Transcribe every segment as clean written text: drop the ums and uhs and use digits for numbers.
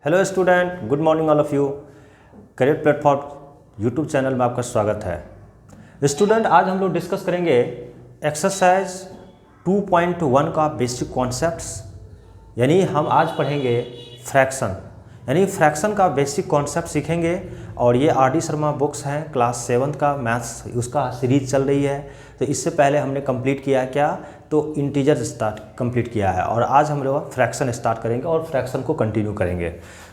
Hello student, good morning all of you. Career platform YouTube channel में आपका स्वागत है। स्टूडेंट, आज हम लोग डिस्कस करेंगे एक्सरसाइज 2.1 का बेसिक कॉन्सेप्ट्स, यानी हम आज पढ़ेंगे फ्रैक्शन, यानी फ्रैक्शन का बेसिक कॉन्सेप्ट सीखेंगे। और ये आर डी शर्मा बुक्स हैं, क्लास 7 का मैथ्स उसका सीरीज चल रही है। तो इससे पहले हमने कंप्लीट किया क्या, तो इंटीजर स्टार्ट कंप्लीट किया है और आज हम लोग फ्रैक्शन स्टार्ट करेंगे और फ्रैक्शन को कंटिन्यू करेंगे।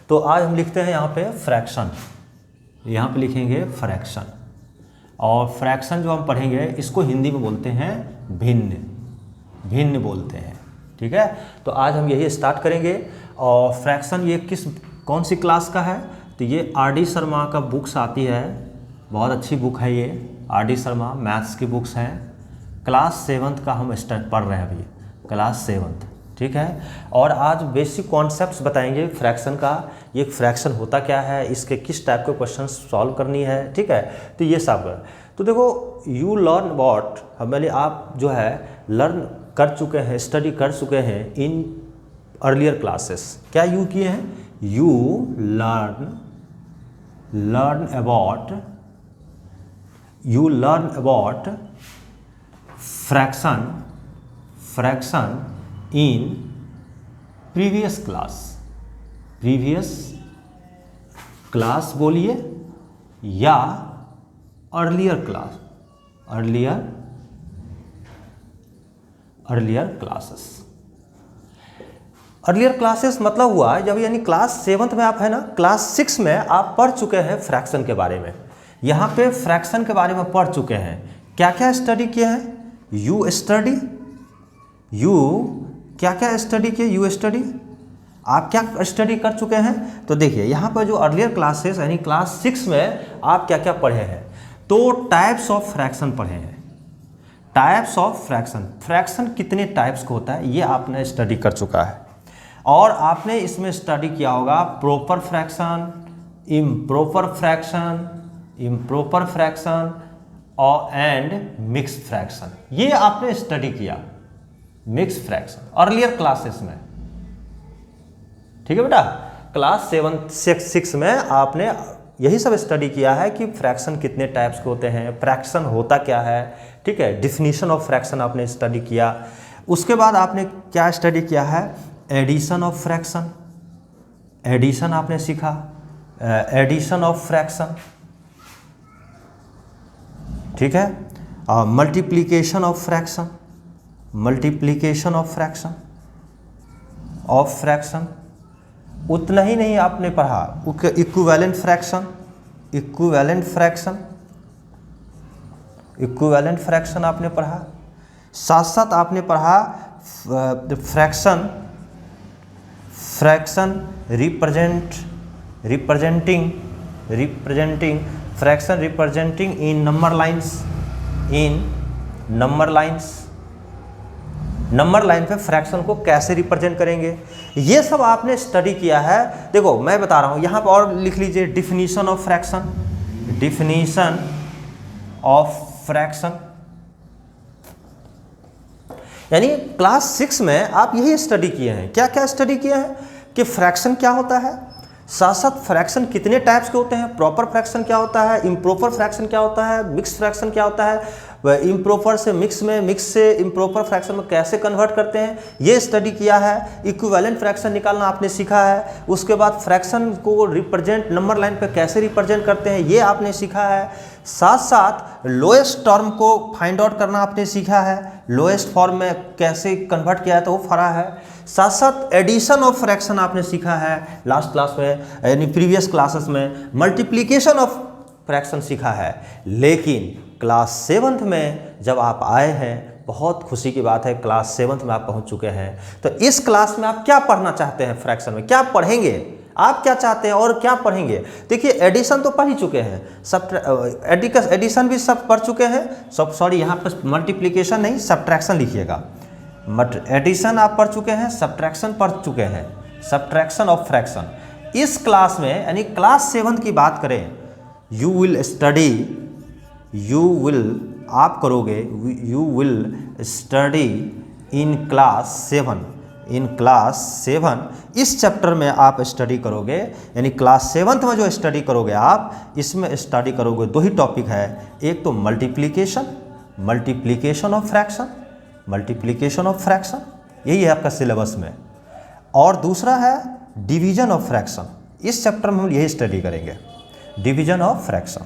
तो आज हम लिखते हैं यहाँ पे फ्रैक्शन, यहाँ पे लिखेंगे फ्रैक्शन। और फ्रैक्शन जो हम पढ़ेंगे इसको हिंदी में बोलते हैं भिन्न, भिन्न बोलते हैं, ठीक है। तो आज हम यही स्टार्ट करेंगे। और फ्रैक्शन ये कौन सी क्लास का है, तो ये आर डी शर्मा का बुक्स आती है, बहुत अच्छी बुक है ये, आर डी शर्मा मैथ्स की बुक्स हैं। क्लास 7 का हम स्टार्ट पढ़ रहे हैं अभी, क्लास 7, ठीक है। और आज बेसिक कॉन्सेप्ट्स बताएंगे फ्रैक्शन का, ये फ्रैक्शन होता क्या है, इसके किस टाइप के क्वेश्चन सॉल्व करनी है, ठीक है। तो ये सब तो देखो, यू लर्न अबाउट, हमारे आप जो है लर्न कर चुके हैं, स्टडी कर चुके हैं इन अर्लियर क्लासेस। क्या यू किए हैं, you learn about, you learn about fraction in previous class बोलिए या अर्लियर क्लासेस मतलब हुआ जब, यानी क्लास 7 में आप है ना, क्लास 6 में आप पढ़ चुके हैं फ्रैक्शन के बारे में। यहाँ पे फ्रैक्शन के बारे में पढ़ चुके हैं, क्या क्या स्टडी किए हैं, यू क्या क्या स्टडी किए, यू स्टडी, आप क्या स्टडी कर चुके हैं। तो देखिए यहाँ पर जो अर्लियर क्लासेस यानी क्लास 6 में आप क्या क्या पढ़े हैं, तो टाइप्स ऑफ फ्रैक्शन पढ़े हैं। टाइप्स ऑफ फ्रैक्शन कितने टाइप्स का होता है ये आपने स्टडी कर चुका है। और आपने इसमें स्टडी किया होगा प्रॉपर फ्रैक्शन, इम्प्रॉपर फ्रैक्शन और एंड मिक्स फ्रैक्शन, ये आपने स्टडी किया मिक्स फ्रैक्शन अर्लियर क्लासेस में, ठीक है बेटा। क्लास 6 में आपने यही सब स्टडी किया है कि फ्रैक्शन कितने टाइप्स के होते हैं, फ्रैक्शन होता क्या है, ठीक है। डिफिनीशन ऑफ फ्रैक्शन आपने स्टडी किया। उसके बाद आपने क्या स्टडी किया है, एडिशन ऑफ फ्रैक्शन, एडिशन आपने सीखा, एडिशन ऑफ फ्रैक्शन, ठीक है। मल्टीप्लिकेशन ऑफ फ्रैक्शन, उतना ही नहीं आपने पढ़ा, इक्विवेलेंट फ्रैक्शन आपने पढ़ा। साथ साथ आपने पढ़ा फ्रैक्शन रिप्रेजेंटिंग इन नंबर लाइन पे फ्रैक्शन को कैसे रिप्रेजेंट करेंगे, ये सब आपने स्टडी किया है। देखो मैं बता रहा हूँ यहाँ पर, और लिख लीजिए डिफिनीशन ऑफ फ्रैक्शन, यानी क्लास 6 में आप यही स्टडी किए हैं। क्या क्या स्टडी किए हैं कि फ्रैक्शन क्या होता है, साथ साथ फ्रैक्शन कितने टाइप्स के होते हैं, प्रॉपर फ्रैक्शन क्या होता है, इम्प्रॉपर फ्रैक्शन क्या होता है, मिक्स फ्रैक्शन क्या होता है, इम्प्रॉपर से मिक्स में, मिक्स से इम्प्रॉपर फ्रैक्शन में कैसे कन्वर्ट करते हैं, ये स्टडी किया है। इक्विवेलेंट फ्रैक्शन निकालना आपने सीखा है। उसके बाद फ्रैक्शन को रिप्रेजेंट नंबर लाइन पे कैसे रिप्रेजेंट करते हैं ये आपने सीखा है। साथ साथ लोएस्ट टर्म को फाइंड आउट करना आपने सीखा है, लोएस्ट फॉर्म में कैसे कन्वर्ट किया है तो वो फरा है। साथ साथ एडिशन ऑफ फ्रैक्शन आपने सीखा है लास्ट क्लास में, यानी प्रीवियस क्लासेस में। मल्टीप्लिकेशन ऑफ फ्रैक्शन सीखा है। लेकिन क्लास 7 में जब आप आए हैं, बहुत खुशी की बात है, क्लास 7 में आप पहुंच चुके हैं। तो इस क्लास में आप क्या पढ़ना चाहते हैं, फ्रैक्शन में क्या पढ़ेंगे, आप क्या चाहते हैं और क्या पढ़ेंगे। देखिए एडिशन तो पढ़ ही चुके हैं, एडिशन भी सब पढ़ चुके हैं, सब सॉरी यहाँ पर मल्टीप्लिकेशन नहीं सब्ट्रैक्शन लिखिएगा। एडिशन आप पढ़ चुके हैं, सब्ट्रैक्शन पढ़ चुके हैं, सब्ट्रैक्शन ऑफ फ्रैक्शन। इस क्लास में यानी क्लास 7 की बात करें, you will study in class 7 in class 7 इस चैप्टर में आप स्टडी करोगे, यानी क्लास 7th में जो स्टडी करोगे आप, इसमें स्टडी करोगे 2 ही टॉपिक है, एक तो मल्टीप्लिकेशन ऑफ फ्रैक्शन, यही है आपका सिलेबस में, और दूसरा है डिवीजन ऑफ फ्रैक्शन। इस चैप्टर में हम यही स्टडी करेंगे, डिवीजन ऑफ फ्रैक्शन।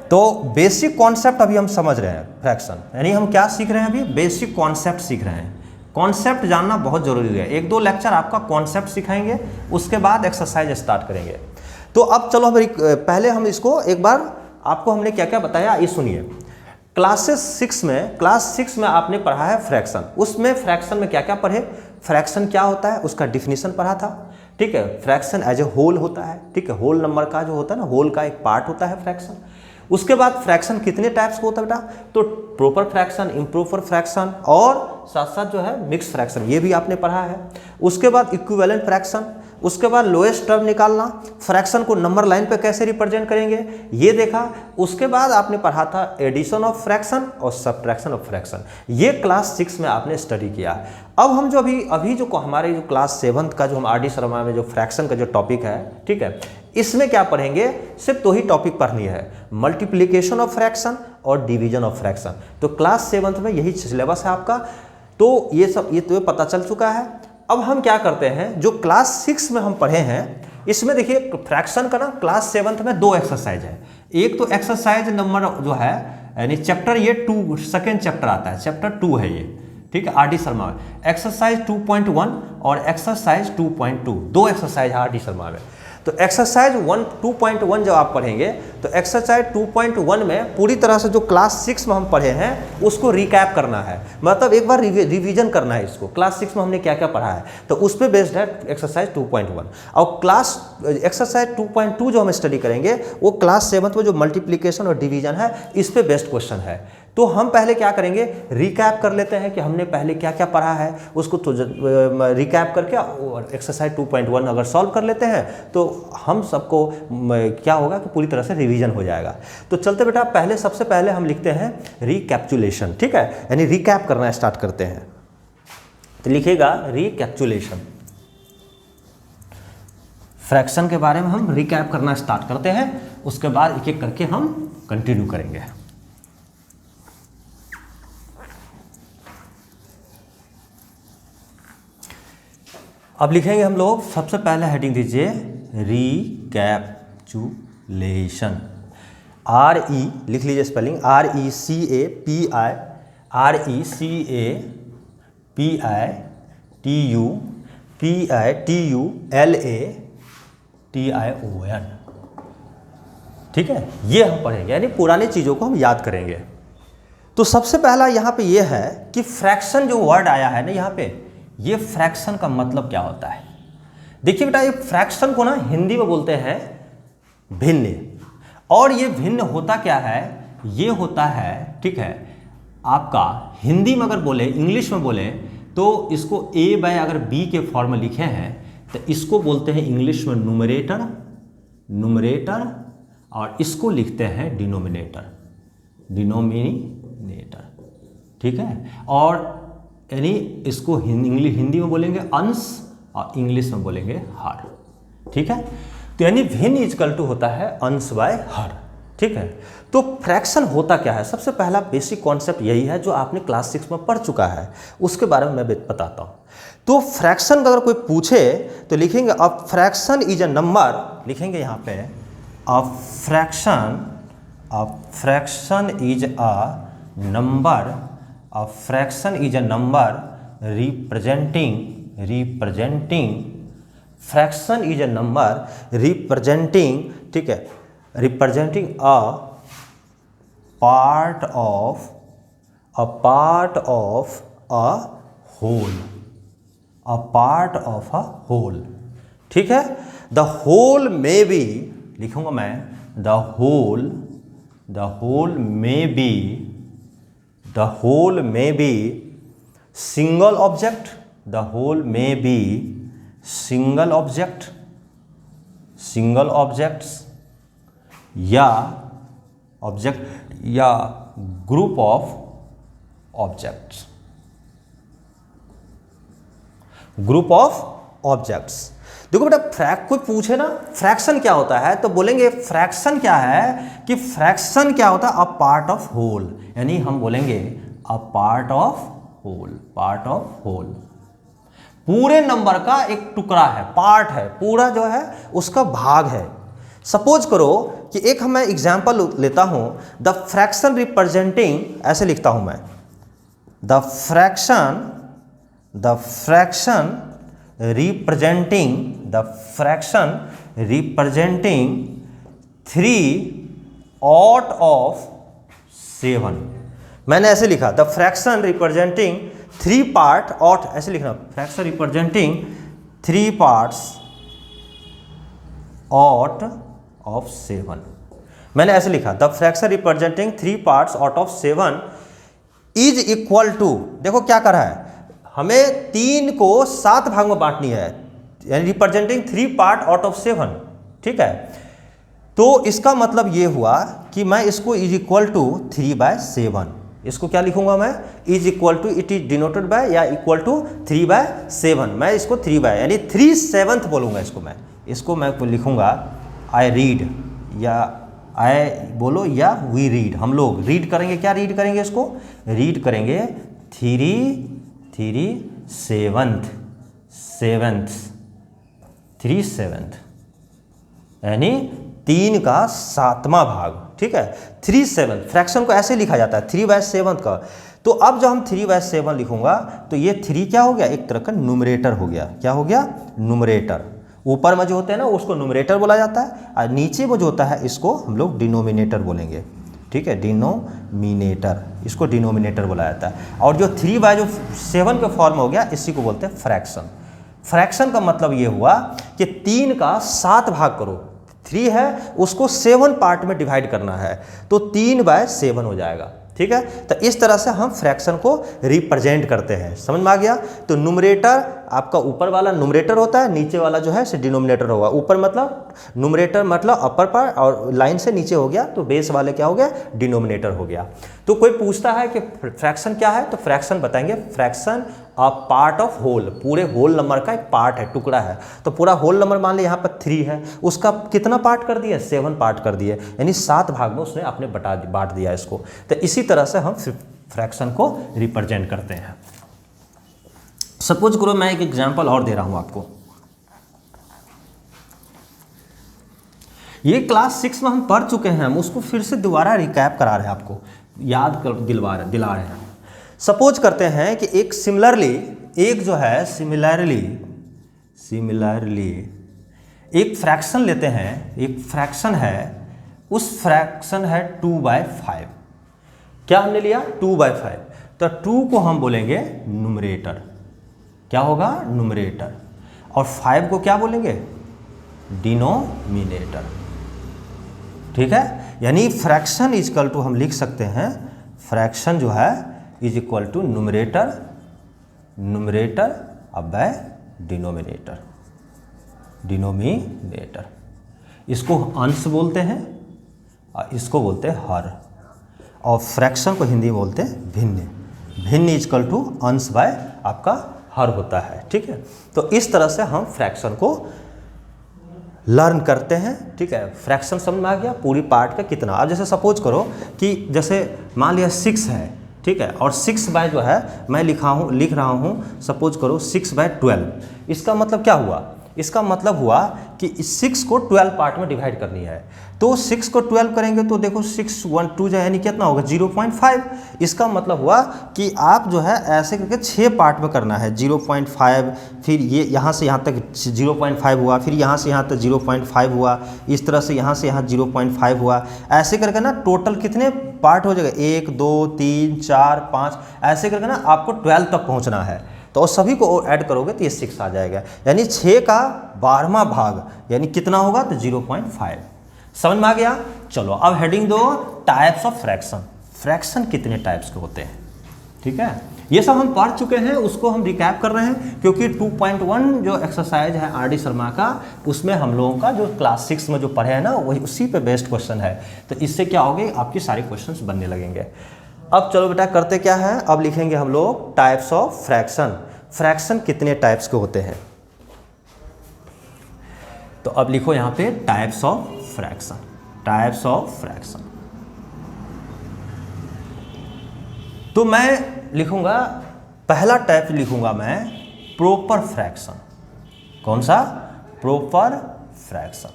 तो बेसिक कॉन्सेप्ट अभी हम समझ रहे हैं फ्रैक्शन, यानी हम क्या सीख रहे हैं अभी, बेसिक कॉन्सेप्ट सीख रहे हैं। कॉन्सेप्ट जानना बहुत जरूरी है, 1-2 लेक्चर आपका कॉन्सेप्ट सिखाएंगे, उसके बाद एक्सरसाइज स्टार्ट करेंगे। तो अब चलो हम पहले हम इसको एक बार आपको हमने क्या क्या बताया ये सुनिए। क्लास 6 में आपने पढ़ा है फ्रैक्शन, उसमें फ्रैक्शन में क्या क्या पढ़े, फ्रैक्शन क्या होता है उसका डिफिनीशन पढ़ा था, ठीक है। फ्रैक्शन एज ए होल होता है, ठीक है, होल नंबर का जो होता है ना, होल का एक पार्ट होता है फ्रैक्शन। उसके बाद फ्रैक्शन कितने टाइप्स का होता है बेटा, तो प्रॉपर फ्रैक्शन, इम्प्रॉपर फ्रैक्शन और साथ साथ जो है मिक्स फ्रैक्शन, ये भी आपने पढ़ा है। उसके बाद इक्विवेलेंट फ्रैक्शन, उसके बाद लोएस्ट टर्म निकालना, फ्रैक्शन को नंबर लाइन पे कैसे रिप्रेजेंट करेंगे ये देखा। उसके बाद आपने पढ़ा था एडिशन ऑफ फ्रैक्शन और सब्ट्रैक्शन ऑफ फ्रैक्शन, ये क्लास 6 में आपने स्टडी किया। अब हम जो अभी जो हमारे जो क्लास 7th का जो हम RD शर्मा में जो फ्रैक्शन का जो टॉपिक है, ठीक है, इसमें क्या पढ़ेंगे, सिर्फ 2 ही टॉपिक पढ़नी है, मल्टीप्लिकेशन ऑफ फ्रैक्शन और डिवीजन ऑफ फ्रैक्शन। तो क्लास 7th में यही सिलेबस है आपका। तो ये सब ये तो पता चल चुका है। अब हम क्या करते हैं, जो क्लास 6 में हम पढ़े हैं, इसमें देखिए फ्रैक्शन का ना क्लास 7th में 2 एक्सरसाइज है। एक तो एक्सरसाइज नंबर जो है, यानी चैप्टर ये 2 सेकेंड चैप्टर आता है, चैप्टर 2 है ये, ठीक है, RD शर्मा में। एक्सरसाइज 2.1 और एक्सरसाइज 2.2, 2 एक्सरसाइज है RD शर्मा में। तो एक्सरसाइज 2.1 जब आप पढ़ेंगे तो एक्सरसाइज 2.1 में पूरी तरह से जो क्लास 6 में हम पढ़े हैं उसको रिकैप करना है, मतलब एक बार रिवीजन करना है इसको, क्लास 6 में हमने क्या क्या पढ़ा है, तो उस पर बेस्ड है एक्सरसाइज 2.1। और एक्सरसाइज 2.2 जो हम स्टडी करेंगे वो क्लास 7th में जो मल्टीप्लिकेशन और डिवीजन है इस पे बेस्ड क्वेश्चन है। तो हम पहले क्या करेंगे, रिकैप कर लेते हैं कि हमने पहले क्या क्या पढ़ा है, उसको तो रिकैप करके और एक्सरसाइज 2.1 अगर सॉल्व कर लेते हैं तो हम सबको क्या होगा कि पूरी तरह से रिवीजन हो जाएगा। तो चलते बेटा, पहले सबसे पहले हम लिखते हैं रिकैप्चुलेशन, ठीक है, यानी रिकैप करना स्टार्ट करते हैं। तो लिखिएगा रिकैप्चुलेशन, फ्रैक्शन के बारे में हम रिकैप करना स्टार्ट करते हैं, उसके बाद एक एक करके हम कंटिन्यू करेंगे। अब लिखेंगे हम लोग, सबसे पहले हेडिंग दीजिए रिकैप्चुलेशन, RE लिख लीजिए स्पेलिंग, RECAPITULATION, ठीक है, ये हम पढ़ेंगे, यानी पुरानी चीज़ों को हम याद करेंगे। तो सबसे पहला यहाँ पे ये है कि फ्रैक्शन जो वर्ड आया है ना यहाँ पे, ये फ्रैक्शन का मतलब क्या होता है। देखिए बेटा, ये फ्रैक्शन को ना हिंदी में बोलते हैं भिन्न, और ये भिन्न होता क्या है, ये होता है, ठीक है, आपका हिंदी में अगर बोले, इंग्लिश में बोले तो इसको A बाय अगर B के फॉर्म में लिखे हैं तो इसको बोलते हैं इंग्लिश में न्यूमरेटर, और इसको लिखते हैं डिनोमिनेटर, ठीक है। और यानी इसको हिंदी में बोलेंगे अंश और इंग्लिश में बोलेंगे हर, ठीक है। तो यानी भिन्न इक्वल टू होता है अंश बाय हर, ठीक है। तो फ्रैक्शन होता क्या है, सबसे पहला बेसिक कॉन्सेप्ट यही है जो आपने क्लास 6 में पढ़ चुका है, उसके बारे में मैं बताता हूँ। तो फ्रैक्शन का अगर कोई पूछे तो लिखेंगे a fraction is a number, लिखेंगे यहाँ पे a fraction is a number, a fraction is a number representing fraction is a number representing, ठीक है, representing a part of a whole, ठीक है। the whole may be, लिखूंगा मैं, the whole may be single object, single objects या group of objects, group of objects. देखो बेटा कोई पूछे ना फ्रैक्शन क्या होता है तो बोलेंगे फ्रैक्शन क्या है कि फ्रैक्शन क्या होता है, अ पार्ट ऑफ होल, यानी हम बोलेंगे a part of whole, part of whole, पूरे नंबर का एक टुकड़ा है, पार्ट है, पूरा जो है उसका भाग है। सपोज करो कि एक मैं एग्जांपल लेता हूं, द फ्रैक्शन रिप्रेजेंटिंग, ऐसे लिखता हूं मैं, द फ्रैक्शन रिप्रेजेंटिंग 3/7। मैंने ऐसे लिखा the fraction representing 3 part out, ऐसे लिखना, fraction representing 3 parts out of 7। मैंने ऐसे लिखा the fraction representing 3 parts out of 7 is equal to, देखो क्या कर रहा है, हमें 3 को 7 भाग में बांटनी है, यानी रिप्रेजेंटिंग 3 पार्ट आउट ऑफ 7, ठीक है। तो इसका मतलब ये हुआ कि मैं इसको इज इक्वल टू 3/7, इसको क्या लिखूंगा मैं, is equal to, it is denoted by या इक्वल टू 3/7, मैं इसको 3 यानी 3/7 बोलूंगा इसको मैं लिखूंगा आई रीड, या आई बोलो या वी रीड, हम लोग रीड करेंगे, क्या रीड करेंगे, इसको रीड करेंगे 3/7 यानी 3 का 7वां भाग, ठीक है। 3/7 फ्रैक्शन को ऐसे लिखा जाता है 3/7 का। तो अब जब हम 3/7 लिखूंगा तो ये 3 क्या हो गया, एक तरह का न्यूमरेटर हो गया, क्या हो गया, न्यूमरेटर। ऊपर में जो होते हैं ना उसको न्यूमरेटर बोला जाता है, और नीचे में जो होता है इसको हम लोग डिनोमिनेटर बोलेंगे, ठीक है, डिनोमिनेटर, इसको डिनोमिनेटर बोला जाता है। और जो 3/7 का फॉर्म हो गया इसी को बोलते हैं फ्रैक्शन। फ्रैक्शन का मतलब ये हुआ कि 3 का 7 भाग करो, 3 है उसको 7 पार्ट में डिवाइड करना है, तो 3/7 हो जाएगा, ठीक है। तो इस तरह से हम फ्रैक्शन को रिप्रेजेंट करते हैं, समझ में आ गया। तो न्यूमरेटर आपका ऊपर वाला न्यूमरेटर होता है, नीचे वाला जो है से डिनोमिनेटर होगा। ऊपर मतलब न्यूमरेटर मतलब अपर पर, और लाइन से नीचे हो गया तो बेस वाले क्या हो गया, डिनोमिनेटर हो गया। तो कोई पूछता है कि फ्रैक्शन क्या है, तो फ्रैक्शन बताएंगे fraction a part of whole, पूरे होल नंबर का एक पार्ट है, टुकड़ा है। तो पूरा होल नंबर मान लिया यहाँ पर 3 है, उसका कितना पार्ट कर दिया, 7 पार्ट कर दिए, यानी 7 भाग में उसने अपने बांट दिया इसको। तो इसी तरह से हम फ्रैक्शन को रिप्रेजेंट करते हैं। सपोज करो मैं एक एग्जांपल और दे रहा हूं आपको, ये क्लास 6 में हम पढ़ चुके हैं, हम उसको फिर से दोबारा रिकैप करा रहे हैं, आपको याद दिला रहे हैं। सपोज करते हैं कि एक सिमिलरली, एक जो है सिमिलरली एक फ्रैक्शन लेते हैं, एक फ्रैक्शन है, उस फ्रैक्शन है 2/5। क्या हमने लिया, 2/5, तो 2 को हम बोलेंगे न्यूमरेटर, क्या होगा, न्यूमरेटर, और 5 को क्या बोलेंगे, डिनोमिनेटर, ठीक है। यानी फ्रैक्शन इज इक्वल टू हम लिख सकते हैं, फ्रैक्शन जो है इज इक्वल टू न्यूमरेटर अब बाय डिनोमिनेटर। इसको अंश बोलते हैं और इसको बोलते हैं हर, और फ्रैक्शन को हिंदी में बोलते हैं भिन्न इज इक्वल टू अंश बाय आपका हर होता है, ठीक है। तो इस तरह से हम फ्रैक्शन को लर्न करते हैं, ठीक है। फ्रैक्शन समझ में आ गया, पूरी पार्ट का कितना। अब जैसे सपोज करो कि जैसे मान लिया 6 है, ठीक है, और 6 जो है मैं लिख रहा हूँ सपोज करो 6/12। इसका मतलब क्या हुआ, इसका मतलब हुआ कि 6 को 12 पार्ट में डिवाइड करनी है। तो 6 को 12 करेंगे तो देखो 6 1 2 जो यानी कितना होगा 0.5। इसका मतलब हुआ कि आप जो है ऐसे करके 6 पार्ट में करना है, 0.5, फिर ये यहाँ से यहाँ तक 0.5 हुआ, फिर यहाँ से यहाँ तक 0.5 हुआ, इस तरह से यहाँ 0.5 हुआ, ऐसे करके ना टोटल कितने पार्ट हो जाएगा, 1 2 3 4 5, ऐसे करके ना आपको 12 तक पहुँचना है। तो सभी को ऐड करोगे तो ये 6 आ जाएगा, यानी 6 का 12वां भाग यानी कितना होगा, तो 0.5। समझ में आ गया। चलो अब हेडिंग दो, टाइप्स ऑफ फ्रैक्शन। फ्रैक्शन कितने टाइप्स के होते हैं, ठीक है, ये सब हम पढ़ चुके हैं, उसको हम रिकैप कर रहे हैं, क्योंकि 2.1 जो एक्सरसाइज है आर डी शर्मा का, उसमें हम लोगों का जो क्लास 6 में जो पढ़े हैं ना वही उसी पे बेस्ड क्वेश्चन है। तो इससे क्या होगी, आपके सारे क्वेश्चन बनने लगेंगे। अब चलो बेटा करते क्या है, अब लिखेंगे हम लोग टाइप्स ऑफ फ्रैक्शन। फ्रैक्शन कितने टाइप्स के होते हैं। तो अब लिखो यहाँ पे types of fraction, types of fraction. तो मैं लिखूंगा, पहला टाइप लिखूंगा मैं प्रॉपर फ्रैक्शन। कौन सा? Proper fraction.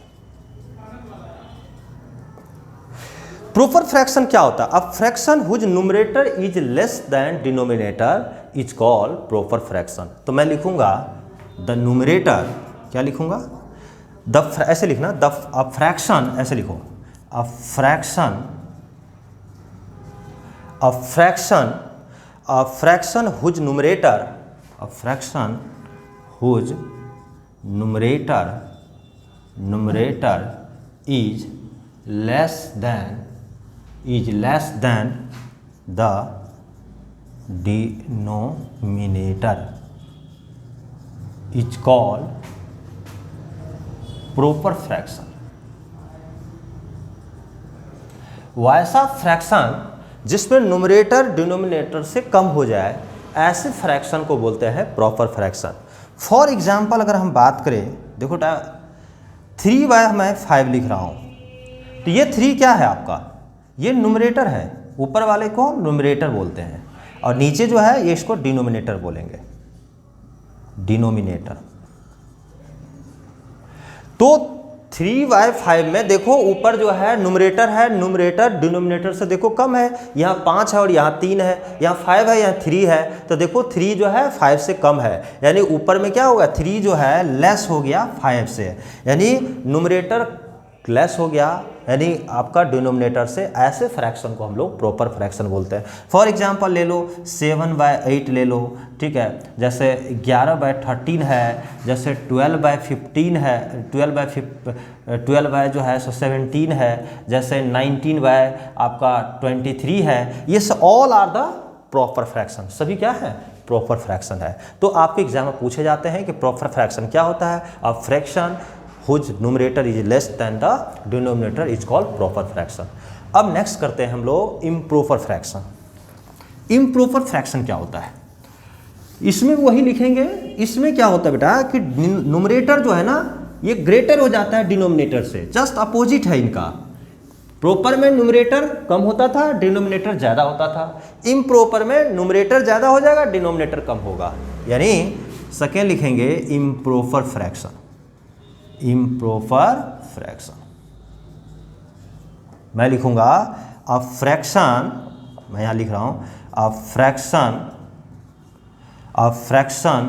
प्रॉपर फ्रैक्शन क्या होता है? A fraction whose numerator is less than denominator is called proper fraction. तो मैं लिखूंगा द न्यूमरेटर, क्या लिखूंगा? ऐसे लिखना, अ फ्रैक्शन, ऐसे लिखो, a fraction, a fraction, a fraction whose numerator, a fraction whose numerator is less than the denominator is called proper fraction. वैसा फ्रैक्शन जिसमें न्यूमरेटर डिनोमिनेटर से कम हो जाए, ऐसे फ्रैक्शन को बोलते हैं प्रॉपर फ्रैक्शन। फॉर एग्जाम्पल अगर हम बात करें, देखो 3/, मैं 5 लिख रहा हूँ, तो ये 3 क्या है आपका? ये न्यूमरेटर है, ऊपर वाले को न्यूमरेटर बोलते हैं, और नीचे जो है ये इसको डिनोमिनेटर बोलेंगे, डिनोमिनेटर। तो 3/5 में देखो ऊपर जो है न्यूमरेटर है, न्यूमरेटर डिनोमिनेटर से देखो कम है, यहाँ 5 है और यहाँ 3 है, यहाँ 5 है यहाँ 3 है, तो देखो 3 जो है 5 से कम है, यानी ऊपर में क्या होगा? 3 जो है लेस हो गया 5 से, यानी न्यूमरेटर लेस हो गया, यानी आपका डिनोमिनेटर से। ऐसे फ्रैक्शन को हम लोग प्रॉपर फ्रैक्शन बोलते हैं। फॉर एग्जांपल ले लो 7/8 ले लो, ठीक है, जैसे 11/13 है, जैसे 12/15 है, 12 जो है 17 है, जैसे 19 आपका 23 है। ये all are the proper fraction, सभी क्या है? प्रॉपर फ्रैक्शन है। तो आपके एग्जाम में पूछे जाते हैं कि प्रॉपर फ्रैक्शन क्या होता है? A fraction whose numerator is less than the denominator is called proper fraction. अब नेक्स्ट करते हैं हम लोग इम्प्रॉपर फ्रैक्शन। इम्प्रॉपर फ्रैक्शन क्या होता है? इसमें वही लिखेंगे, इसमें क्या होता है बेटा कि न्यूमरेटर जो है ना ये ग्रेटर हो जाता है डिनोमिनेटर से, जस्ट अपोजिट है इनका। प्रॉपर में न्यूमरेटर कम होता था, डिनोमिनेटर ज़्यादा होता था। इम्प्रॉपर में न्यूमरेटर ज़्यादा हो जाएगा, डिनोमिनेटर कम होगा, यानी सेकेंड लिखेंगे इम्प्रॉपर फ्रैक्शन, इम्प्रॉपर फ्रैक्शन। मैं लिखूंगा अ फ्रैक्शन, मैं यहां लिख रहा हूं अ फ्रैक्शन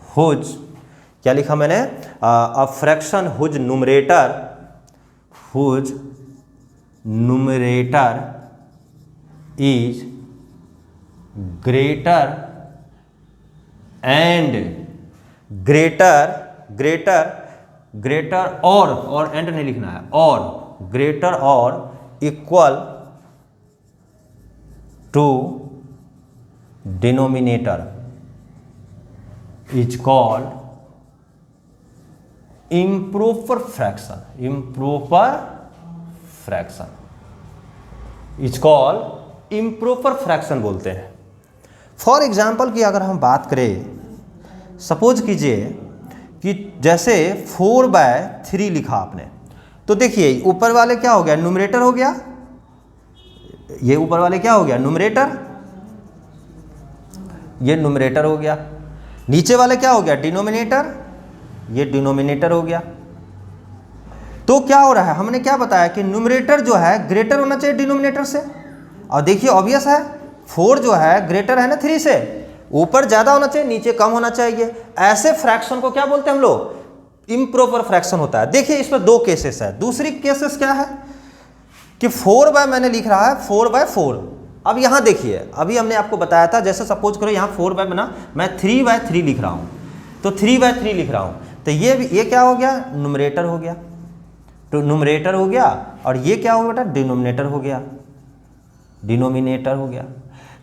हुज, क्या लिखा मैंने? A fraction whose numerator is greater and greater और एंड नहीं लिखना है, और ग्रेटर और equal to denominator is called improper fraction, improper fraction is called improper fraction बोलते हैं। फॉर एग्जाम्पल की अगर हम बात करें, सपोज कीजिए कि जैसे 4/3 लिखा आपने, तो देखिए ऊपर वाले क्या हो गया? न्यूमरेटर हो गया, ये ऊपर वाले क्या हो गया? न्यूमरेटर, ये न्यूमरेटर हो गया। नीचे वाले क्या हो गया? डिनोमिनेटर, ये डिनोमिनेटर हो गया। तो क्या हो रहा है? हमने क्या बताया कि न्यूमरेटर जो है ग्रेटर होना चाहिए डिनोमिनेटर से, और देखिए ऑब्वियस है 4 जो है ग्रेटर है ना 3 से, ऊपर ज़्यादा होना चाहिए, नीचे कम होना चाहिए। ऐसे फ्रैक्शन को क्या बोलते हैं हम लोग? इम्प्रॉपर फ्रैक्शन होता है। देखिए इसमें 2 केसेस है। दूसरी केसेस क्या है कि 4/, मैंने लिख रहा है 4/4। अब यहाँ देखिए, अभी हमने आपको बताया था, जैसे सपोज करो यहाँ 4/, बना मैं 3/3 लिख रहा हूँ, तो 3/3 लिख रहा हूँ, तो ये क्या हो गया? न्यूमरेटर हो गया, तो न्यूमरेटर हो गया, और ये क्या हो गया बेटा? डिनोमिनेटर हो गया, डिनोमिनेटर हो गया।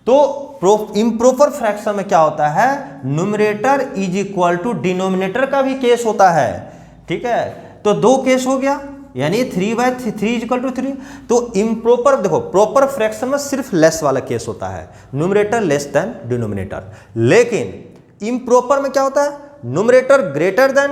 तो इम्प्रॉपर फ्रैक्शन में क्या होता है? Numerator is equal to denominator का भी केस होता है, ठीक है। तो 2 केस हो गया, यानी 3/3 तो इम्प्रॉपर, देखो प्रॉपर फ्रैक्शन में सिर्फ लेस वाला केस होता है, न्यूमरेटर लेस देन डिनोमिनेटर। लेकिन इम्प्रॉपर में क्या होता है, न्यूमरेटर ग्रेटर देन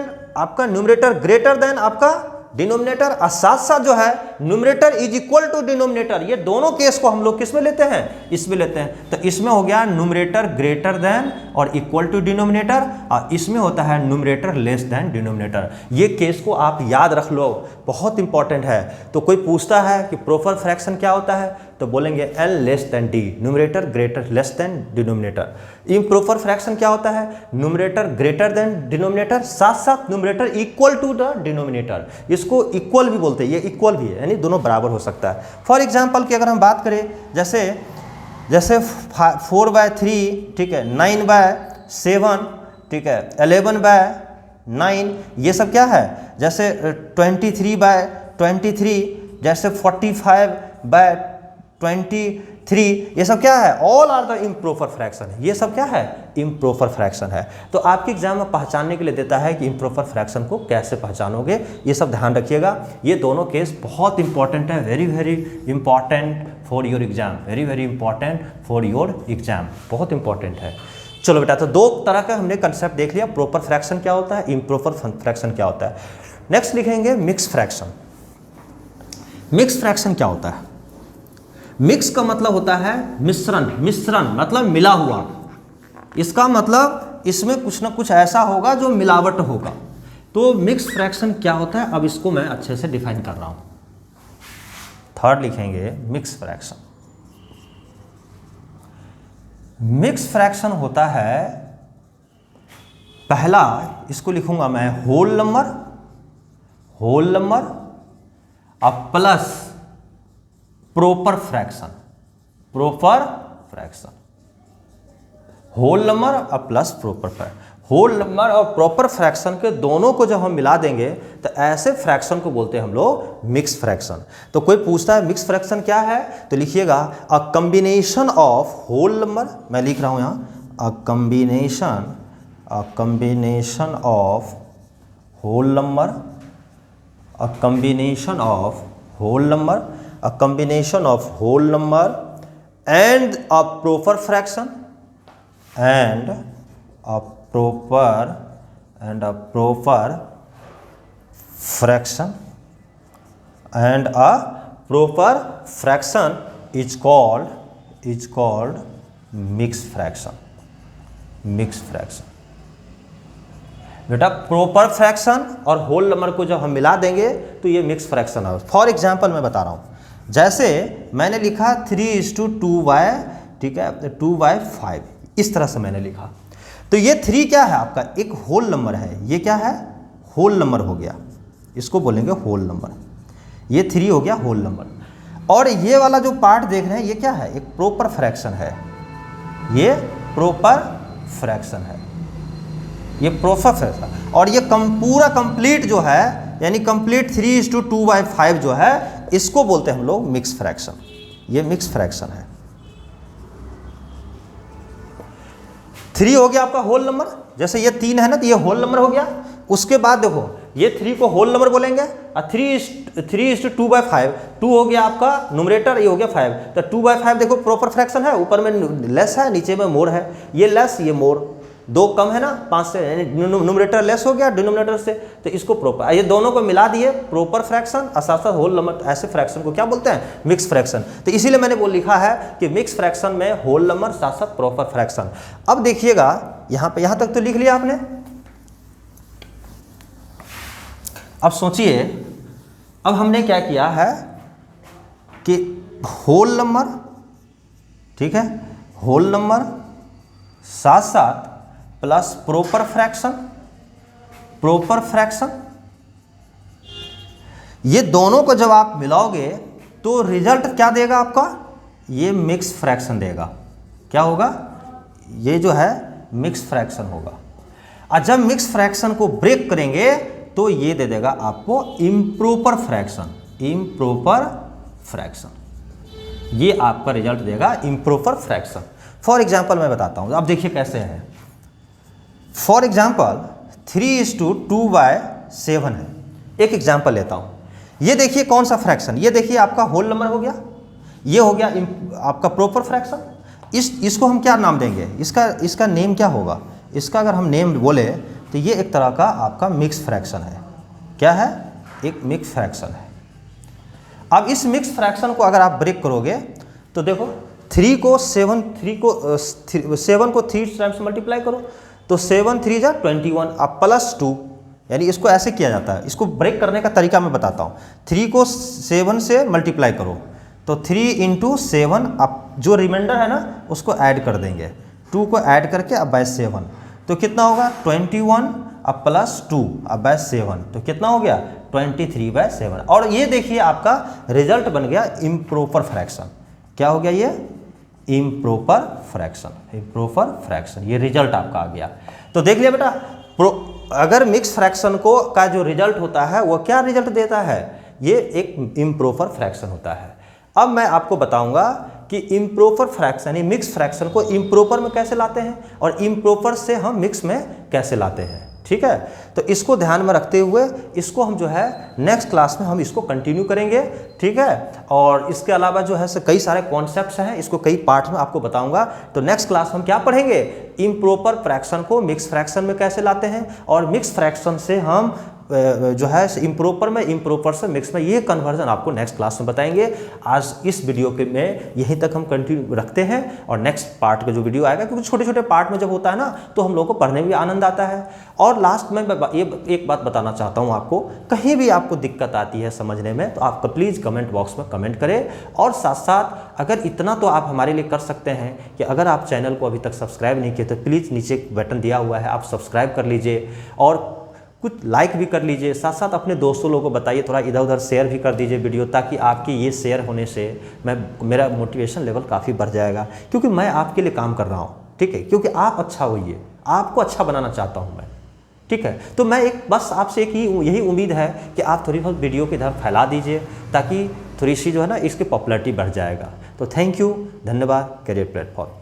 आपका डिनोमिनेटर, और साथ साथ जो है numerator is equal to denominator. ये दोनों केस को हम लोग किस में लेते हैं, इसमें लेते हैं। तो इसमें हो गया न्यूमरेटर ग्रेटर देन और इक्वल टू डिनोमिनेटर, और इसमें होता है न्यूमरेटर लेस देन डिनोमिनेटर। ये केस को आप याद रख लो, बहुत इंपॉर्टेंट है। तो कोई पूछता है कि प्रॉपर फ्रैक्शन क्या होता है, तो बोलेंगे L less than D, numerator greater less than denominator. Improper fraction क्या होता है, न्यूमरेटर ग्रेटर देन डिनोमिनेटर, साथ साथ numerator equal to the denominator. इसको इक्वल भी बोलते हैं, ये इक्वल भी है, यानी दोनों बराबर हो सकता है। फॉर एग्जांपल की अगर हम बात करें, जैसे 4/3, ठीक है, 9/7, ठीक है, 11/9, ये सब क्या है, जैसे 23/23, जैसे 45/23, ये सब क्या है, all are the improper fraction है। ये सब क्या है, इम्प्रॉपर फ्रैक्शन है। तो आपके एग्जाम में पहचानने के लिए देता है कि इम्प्रॉपर फ्रैक्शन को कैसे पहचानोगे, ये सब ध्यान रखिएगा। ये दोनों केस बहुत इंपॉर्टेंट है, very very important for your exam, very very important for your exam, बहुत इंपॉर्टेंट है। चलो बेटा, तो दो तरह का हमने कंसेप्ट देख लिया, प्रॉपर फ्रैक्शन क्या होता है, इम्प्रॉपर फ्रैक्शन क्या होता है। नेक्स्ट लिखेंगे मिक्स फ्रैक्शन। मिक्स फ्रैक्शन क्या होता है, मिक्स का मतलब होता है मिश्रण मतलब मिला हुआ। इसका मतलब इसमें कुछ ना कुछ ऐसा होगा जो मिलावट होगा। तो मिक्स फ्रैक्शन क्या होता है, अब इसको मैं अच्छे से डिफाइन कर रहा हूं। थर्ड लिखेंगे मिक्स फ्रैक्शन। मिक्स फ्रैक्शन होता है, पहला इसको लिखूंगा मैं होल नंबर और plus proper fraction, whole number और plus proper fraction. Whole number और प्रॉपर फ्रैक्शन के दोनों को जब हम मिला देंगे तो ऐसे फ्रैक्शन को बोलते हैं हम लोग मिक्स फ्रैक्शन। तो कोई पूछता है मिक्स फ्रैक्शन क्या है, तो लिखिएगा a combination of whole number, मैं लिख रहा हूं यहां a combination of whole number, a combination of whole number and a proper fraction and a proper fraction is called mixed fraction। बेटा प्रॉपर फ्रैक्शन और होल नंबर को जब हम मिला देंगे तो ये मिक्स फ्रैक्शन है। फॉर एग्जांपल मैं बता रहा हूँ, जैसे मैंने लिखा 3:2y, ठीक है, 2/5, इस तरह से मैंने लिखा। तो ये 3 क्या है आपका, एक होल नंबर है। ये क्या है, होल नंबर हो गया, इसको बोलेंगे होल नंबर। ये 3 हो गया होल नंबर। और ये वाला जो पार्ट देख रहे हैं ये क्या है, एक प्रॉपर फ्रैक्शन है। ये प्रॉपर फ्रैक्शन है, ये प्रॉपर फ्रैक्शन। और ये पूरा कंप्लीट जो है, यानी कंप्लीट 3:2/5 जो है, इसको बोलते हैं हम लोग मिक्स फ्रैक्शन। ये मिक्स फ्रैक्शन है। 3 हो गया आपका होल नंबर, जैसे ये 3 है ना, तो ये होल नंबर हो गया। उसके बाद देखो ये 3 को होल नंबर बोलेंगे, और 3:2/5, 2 हो गया आपका न्यूमरेटर, ये हो गया 5। तो 2/5 देखो प्रॉपर फ्रैक्शन है, ऊपर में लेस है, नीचे में मोर है। ये लेस, ये मोर, 2 कम है ना 5 से, यानी न्यूमरेटर लेस हो गया डिनोमिनेटर से, तो इसको प्रॉपर, ये दोनों को मिला दिए प्रॉपर फ्रैक्शन और साथ साथ होल नंबर। ऐसे फ्रैक्शन को क्या बोलते हैं, मिक्स फ्रैक्शन। तो इसीलिए मैंने लिखा है कि मिक्स फ्रैक्शन में होल नंबर साथ साथ प्रॉपर फ्रैक्शन। अब देखिएगा यहाँ तक तो लिख लिया आपने। अब सोचिए, अब हमने क्या किया है कि होल नंबर, ठीक है, होल नंबर साथ साथ प्लस प्रॉपर फ्रैक्शन, ये दोनों को जब आप मिलाओगे तो रिजल्ट क्या देगा आपका, ये मिक्स फ्रैक्शन देगा। क्या होगा, ये जो है मिक्स फ्रैक्शन होगा। और जब मिक्स फ्रैक्शन को ब्रेक करेंगे तो ये दे देगा आपको इम्प्रॉपर फ्रैक्शन। ये आपका रिजल्ट देगा इम्प्रॉपर फ्रैक्शन। फॉर एग्जाम्पल मैं बताता हूँ, अब देखिए कैसे है। फॉर एग्जाम्पल 3:2/7 है। एक एग्जाम्पल लेता हूँ, ये देखिए कौन सा फ्रैक्शन, ये देखिए आपका होल नंबर हो गया, ये हो गया आपका प्रॉपर फ्रैक्शन। इसको हम क्या नाम देंगे, इसका नेम क्या होगा, इसका अगर हम नेम बोले तो ये एक तरह का आपका मिक्स फ्रैक्शन है। क्या है, एक मिक्स फ्रैक्शन है। अब इस मिक्स फ्रैक्शन को अगर आप ब्रेक करोगे तो देखो 7 को 3 टाइम्स मल्टीप्लाई करो तो 7 3 जा 21, अब +2, यानी इसको ऐसे किया जाता है। इसको ब्रेक करने का तरीका मैं बताता हूँ। 3 को 7 से मल्टीप्लाई करो तो 3 × 7, अब जो रिमाइंडर है ना उसको ऐड कर देंगे, 2 को ऐड करके अब बाय 7 तो कितना होगा 21, अब +2 अब बाय 7 तो कितना हो गया 23/7। और ये देखिए आपका रिजल्ट बन गया इम्प्रॉपर फ्रैक्शन। क्या हो गया ये, इम्प्रॉपर फ्रैक्शन, ये रिजल्ट आपका आ गया। तो देख लिया बेटा, अगर मिक्स फ्रैक्शन का जो रिजल्ट होता है वो क्या रिजल्ट देता है, ये एक इम्प्रॉपर फ्रैक्शन होता है। अब मैं आपको बताऊंगा कि इम्प्रॉपर फ्रैक्शन यानी मिक्स फ्रैक्शन को इम्प्रॉपर में कैसे लाते हैं और इम्प्रॉपर से हम मिक्स में कैसे लाते हैं। ठीक है, तो इसको ध्यान में रखते हुए इसको हम जो है नेक्स्ट क्लास में हम इसको कंटिन्यू करेंगे। ठीक है, और इसके अलावा जो है कई सारे कॉन्सेप्ट्स हैं, इसको कई पार्ट में आपको बताऊंगा। तो नेक्स्ट क्लास हम क्या पढ़ेंगे, इम्प्रॉपर फ्रैक्शन को मिक्स फ्रैक्शन में कैसे लाते हैं और मिक्स फ्रैक्शन से हम जो है इम्प्रॉपर में, इम्प्रॉपर से मिक्स में, ये कन्वर्जन आपको नेक्स्ट क्लास में बताएंगे। आज इस वीडियो के में यहीं तक हम कंटिन्यू रखते हैं और नेक्स्ट पार्ट का जो वीडियो आएगा, क्योंकि छोटे छोटे पार्ट में जब होता है ना तो हम लोगों को पढ़ने में भी आनंद आता है। और लास्ट में ये एक बात बताना चाहता हूँ आपको, कहीं भी आपको दिक्कत आती है समझने में तो आप प्लीज़ कमेंट बॉक्स में कमेंट करें। और साथ साथ अगर इतना तो आप हमारे लिए कर सकते हैं कि अगर आप चैनल को अभी तक सब्सक्राइब नहीं किए तो प्लीज़ नीचे एक बटन दिया हुआ है, आप सब्सक्राइब कर लीजिए और कुछ लाइक भी कर लीजिए। साथ साथ अपने दोस्तों लोगों को बताइए, थोड़ा इधर उधर शेयर भी कर दीजिए वीडियो, ताकि आपकी ये शेयर होने से मेरा मोटिवेशन लेवल काफ़ी बढ़ जाएगा, क्योंकि मैं आपके लिए काम कर रहा हूँ। ठीक है, क्योंकि आप अच्छा होइए, आपको अच्छा बनाना चाहता हूँ मैं। ठीक है, तो मैं बस आपसे यही उम्मीद है कि आप थोड़ी बहुत वीडियो को इधर फैला दीजिए, ताकि थोड़ी सी जो है ना इसकी पॉपुलैरिटी बढ़ जाएगा। तो थैंक यू, धन्यवाद। Career platform.